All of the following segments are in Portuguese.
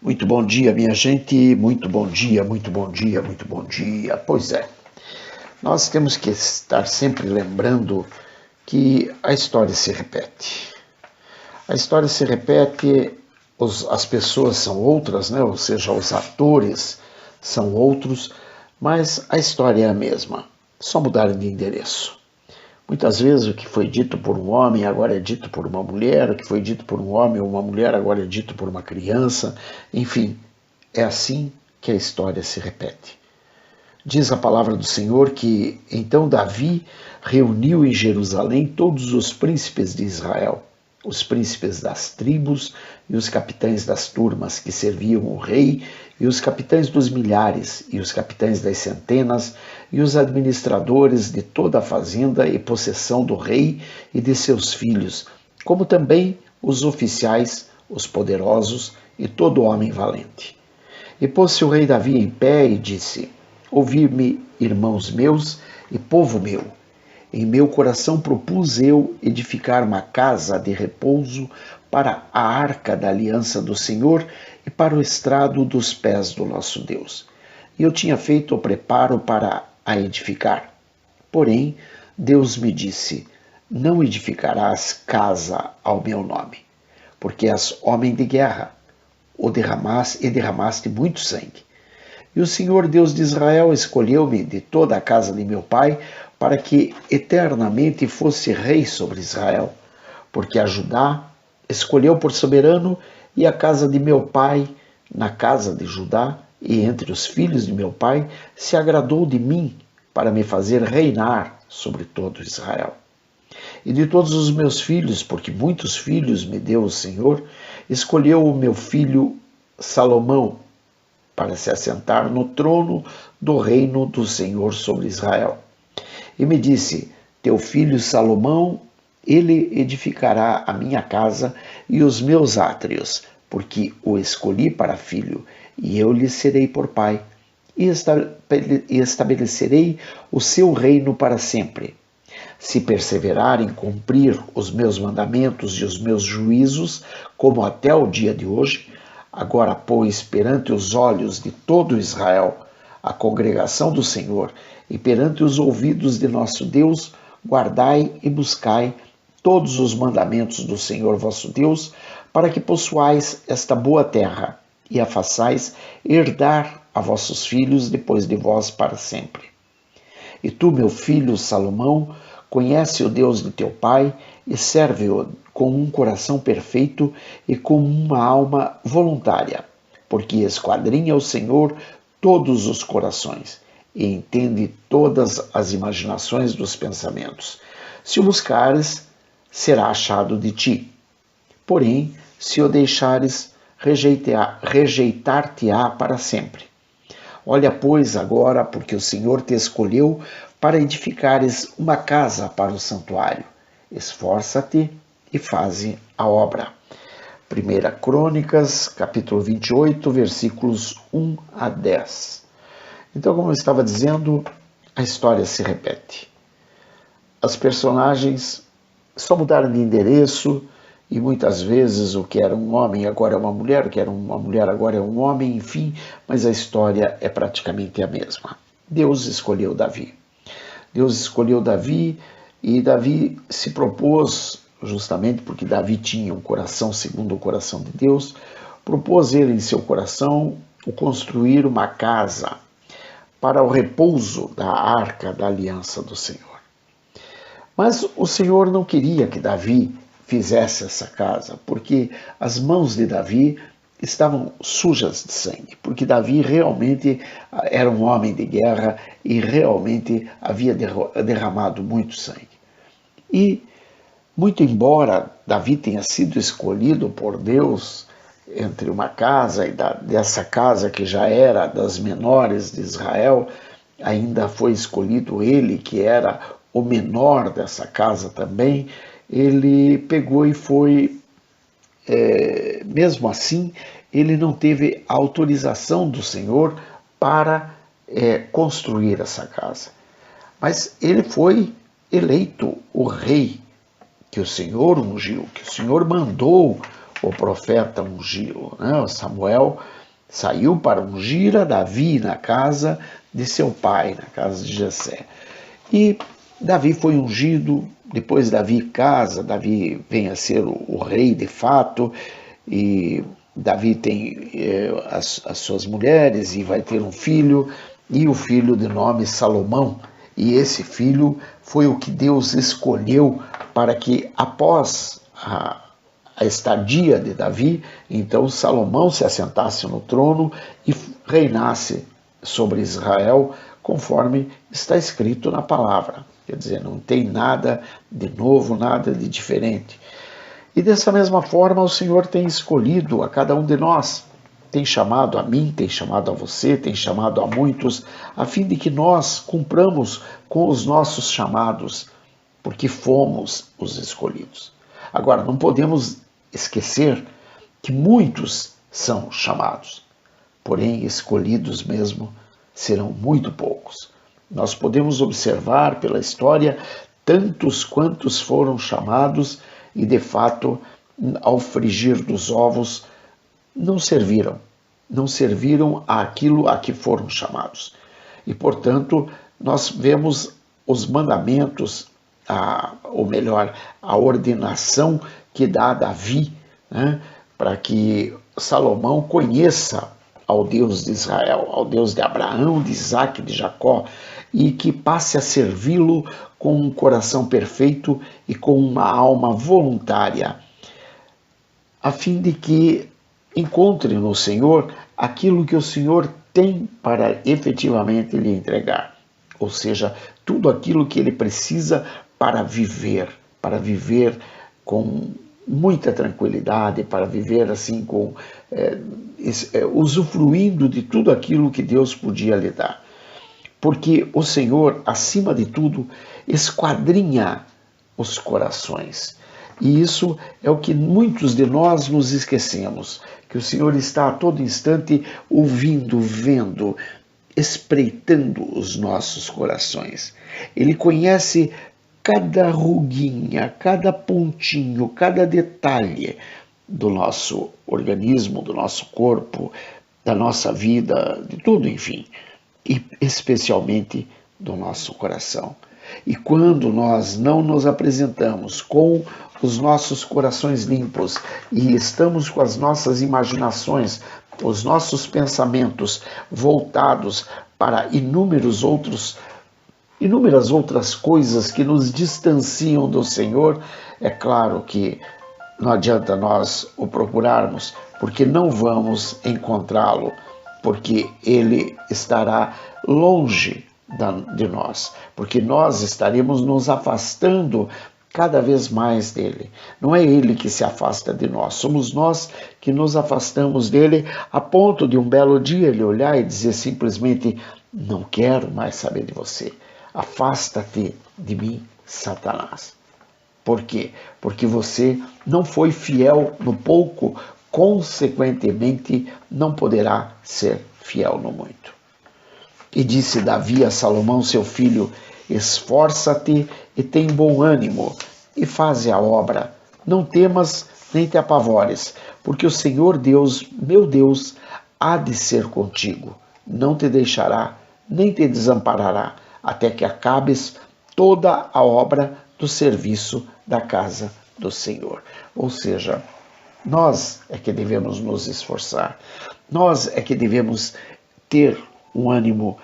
Muito bom dia, minha gente. Muito bom dia, muito bom dia, muito bom dia. Pois é, nós temos que estar sempre lembrando que a história se repete. A história se repete, as pessoas são outras, né? Ou seja, os atores são outros, mas a história é a mesma, só mudaram de endereço. Muitas vezes o que foi dito por um homem agora é dito por uma mulher, o que foi dito por um homem ou uma mulher agora é dito por uma criança. Enfim, é assim que a história se repete. Diz a palavra do Senhor que então Davi reuniu em Jerusalém todos os príncipes de Israel, os príncipes das tribos e os capitães das turmas que serviam o rei, e os capitães dos milhares, e os capitães das centenas, e os administradores de toda a fazenda e possessão do rei e de seus filhos, como também os oficiais, os poderosos e todo homem valente. E pôs-se o rei Davi em pé e disse: Ouvi-me, irmãos meus e povo meu. Em meu coração propus eu edificar uma casa de repouso para a arca da aliança do Senhor e para o estrado dos pés do nosso Deus. E eu tinha feito o preparo para a edificar. Porém, Deus me disse: Não edificarás casa ao meu nome, porque és homem de guerra, e derramaste muito sangue. E o Senhor Deus de Israel escolheu-me de toda a casa de meu pai para que eternamente fosse rei sobre Israel, porque a Judá escolheu por soberano e a casa de meu pai na casa de Judá e entre os filhos de meu pai se agradou de mim para me fazer reinar sobre todo Israel. E de todos os meus filhos, porque muitos filhos me deu o Senhor, escolheu o meu filho Salomão para se assentar no trono do reino do Senhor sobre Israel. E me disse: Teu filho Salomão, ele edificará a minha casa e os meus átrios, porque o escolhi para filho, e eu lhe serei por pai, e estabelecerei o seu reino para sempre. Se perseverar em cumprir os meus mandamentos e os meus juízos, como até o dia de hoje, agora, pois, perante os olhos de todo Israel, a congregação do Senhor, e perante os ouvidos de nosso Deus, guardai e buscai todos os mandamentos do Senhor vosso Deus, para que possuais esta boa terra, e a façais herdar a vossos filhos depois de vós para sempre. E tu, meu filho Salomão, conhece o Deus de teu pai e serve-o com um coração perfeito e com uma alma voluntária, porque esquadrinha o Senhor todos os corações e entende todas as imaginações dos pensamentos. Se o buscares, será achado de ti. Porém, se o deixares, rejeitar-te-á para sempre. Olha, pois, agora, porque o Senhor te escolheu para edificares uma casa para o santuário. Esforça-te e faze a obra. 1 Crônicas, capítulo 28, versículos 1 a 10. Então, como eu estava dizendo, a história se repete. As personagens só mudaram de endereço e muitas vezes o que era um homem agora é uma mulher, o que era uma mulher agora é um homem, enfim, mas a história é praticamente a mesma. Deus escolheu Davi. Deus escolheu Davi e Davi se propôs, justamente porque Davi tinha um coração segundo o coração de Deus, propôs ele em seu coração o construir uma casa para o repouso da arca da aliança do Senhor. Mas o Senhor não queria que Davi fizesse essa casa, porque as mãos de Davi estavam sujas de sangue, porque Davi realmente era um homem de guerra e realmente havia derramado muito sangue. E, muito embora Davi tenha sido escolhido por Deus entre uma casa e dessa casa que já era das menores de Israel, ainda foi escolhido ele, que era o menor dessa casa também, ele pegou e foi, mesmo assim, ele não teve autorização do Senhor para construir essa casa. Mas ele foi eleito o rei que o Senhor ungiu, que o Senhor mandou o profeta ungí-lo, né? O Samuel saiu para ungir a Davi na casa de seu pai, na casa de Jessé. E Davi foi ungido, depois Davi casa, Davi vem a ser o rei de fato, e Davi tem as suas mulheres e vai ter um filho, e o filho de nome Salomão. E esse filho foi o que Deus escolheu para que, após a estadia de Davi, então Salomão se assentasse no trono e reinasse sobre Israel, conforme está escrito na palavra. Quer dizer, não tem nada de novo, nada de diferente. E dessa mesma forma o Senhor tem escolhido a cada um de nós, tem chamado a mim, tem chamado a você, tem chamado a muitos, a fim de que nós cumpramos com os nossos chamados, porque fomos os escolhidos. Agora, não podemos esquecer que muitos são chamados, porém escolhidos mesmo serão muito poucos. Nós podemos observar pela história tantos quantos foram chamados e, de fato, ao frigir dos ovos, não serviram àquilo a que foram chamados. E, portanto, nós vemos os mandamentos, ou melhor, a ordenação que dá a Davi, né, para que Salomão conheça ao Deus de Israel, ao Deus de Abraão, de Isaac, de Jacó, e que passe a servi-lo com um coração perfeito e com uma alma voluntária, a fim de que encontre no Senhor aquilo que o Senhor tem para efetivamente lhe entregar, ou seja, tudo aquilo que ele precisa para viver com muita tranquilidade, para viver assim usufruindo de tudo aquilo que Deus podia lhe dar. Porque o Senhor, acima de tudo, esquadrinha os corações. E isso é o que muitos de nós nos esquecemos, que o Senhor está a todo instante ouvindo, vendo, espreitando os nossos corações. Ele conhece cada ruguinha, cada pontinho, cada detalhe do nosso organismo, do nosso corpo, da nossa vida, de tudo, enfim, e especialmente do nosso coração. E quando nós não nos apresentamos com os nossos corações limpos e estamos com as nossas imaginações, os nossos pensamentos voltados para inúmeras outras coisas que nos distanciam do Senhor, é claro que não adianta nós o procurarmos, porque não vamos encontrá-lo, porque ele estará longe de nós, porque nós estaremos nos afastando cada vez mais dele. Não é ele que se afasta de nós, somos nós que nos afastamos dele, a ponto de um belo dia ele olhar e dizer simplesmente: não quero mais saber de você, afasta-te de mim, Satanás. Por quê? Porque você não foi fiel no pouco, consequentemente não poderá ser fiel no muito. E disse Davi a Salomão, seu filho: esforça-te e tem bom ânimo, e faze a obra. Não temas nem te apavores, porque o Senhor Deus, meu Deus, há de ser contigo. Não te deixará, nem te desamparará, até que acabes toda a obra do serviço da casa do Senhor. Ou seja, nós é que devemos nos esforçar, nós é que devemos ter um ânimo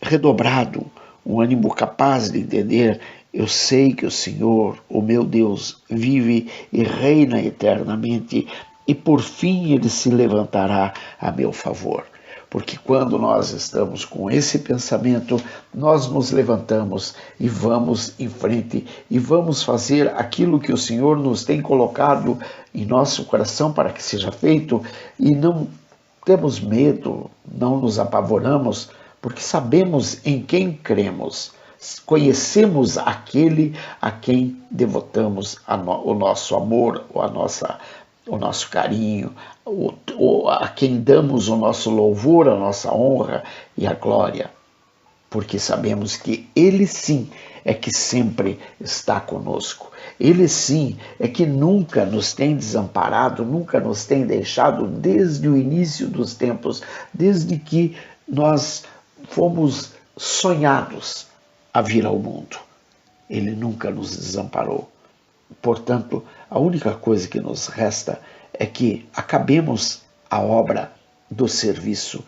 redobrado, um ânimo capaz de entender: eu sei que o Senhor, o meu Deus, vive e reina eternamente, e por fim ele se levantará a meu favor. Porque quando nós estamos com esse pensamento, nós nos levantamos e vamos em frente e vamos fazer aquilo que o Senhor nos tem colocado em nosso coração para que seja feito, e não temos medo, não nos apavoramos, porque sabemos em quem cremos, conhecemos aquele a quem devotamos o nosso amor, ou o nosso carinho, a quem damos o nosso louvor, a nossa honra e a glória, porque sabemos que Ele sim é que sempre está conosco. Ele sim é que nunca nos tem desamparado, nunca nos tem deixado desde o início dos tempos, desde que nós fomos sonhados a vir ao mundo. Ele nunca nos desamparou. Portanto, a única coisa que nos resta é que acabemos a obra do serviço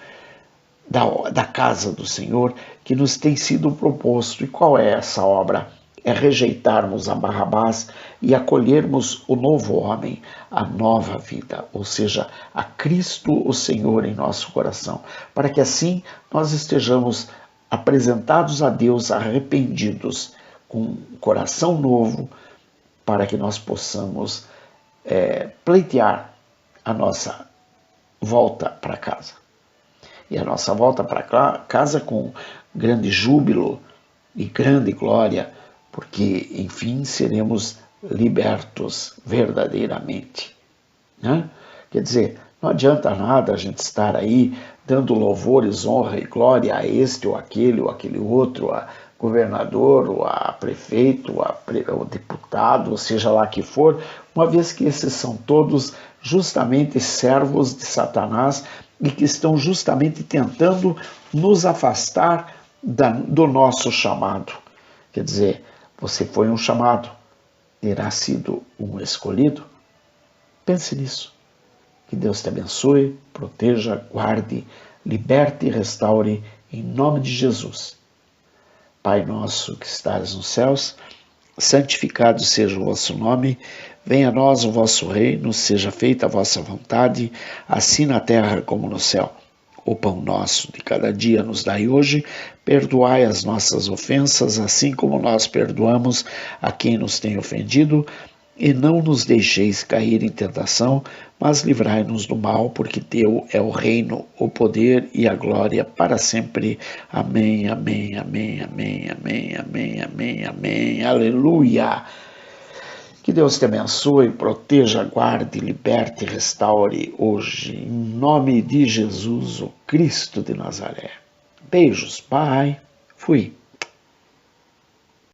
da casa do Senhor que nos tem sido proposto. E qual é essa obra? É rejeitarmos a Barrabás e acolhermos o novo homem, a nova vida, ou seja, a Cristo o Senhor em nosso coração, para que assim nós estejamos apresentados a Deus arrependidos, com um coração novo, para que nós possamos pleitear a nossa volta para casa. E a nossa volta para casa com grande júbilo e grande glória, porque, enfim, seremos libertos verdadeiramente. Né? Quer dizer, não adianta nada a gente estar aí dando louvores, honra e glória a este ou aquele outro, a governador, ou a prefeito, ou deputado, ou seja lá que for, uma vez que esses são todos justamente servos de Satanás e que estão justamente tentando nos afastar do nosso chamado. Quer dizer, você foi um chamado, terá sido um escolhido? Pense nisso. Que Deus te abençoe, proteja, guarde, liberte e restaure em nome de Jesus. Pai nosso que estás nos céus, santificado seja o vosso nome, venha a nós o vosso reino, seja feita a vossa vontade, assim na terra como no céu. O pão nosso de cada dia nos dai hoje, perdoai as nossas ofensas, assim como nós perdoamos a quem nos tem ofendido, e não nos deixeis cair em tentação, mas livrai-nos do mal, porque teu é o reino, o poder e a glória para sempre. Amém, amém, amém, amém, amém, amém, amém, amém. Aleluia! Que Deus te abençoe, proteja, guarde, liberte e restaure hoje, em nome de Jesus, o Cristo de Nazaré. Beijos, Pai. Fui.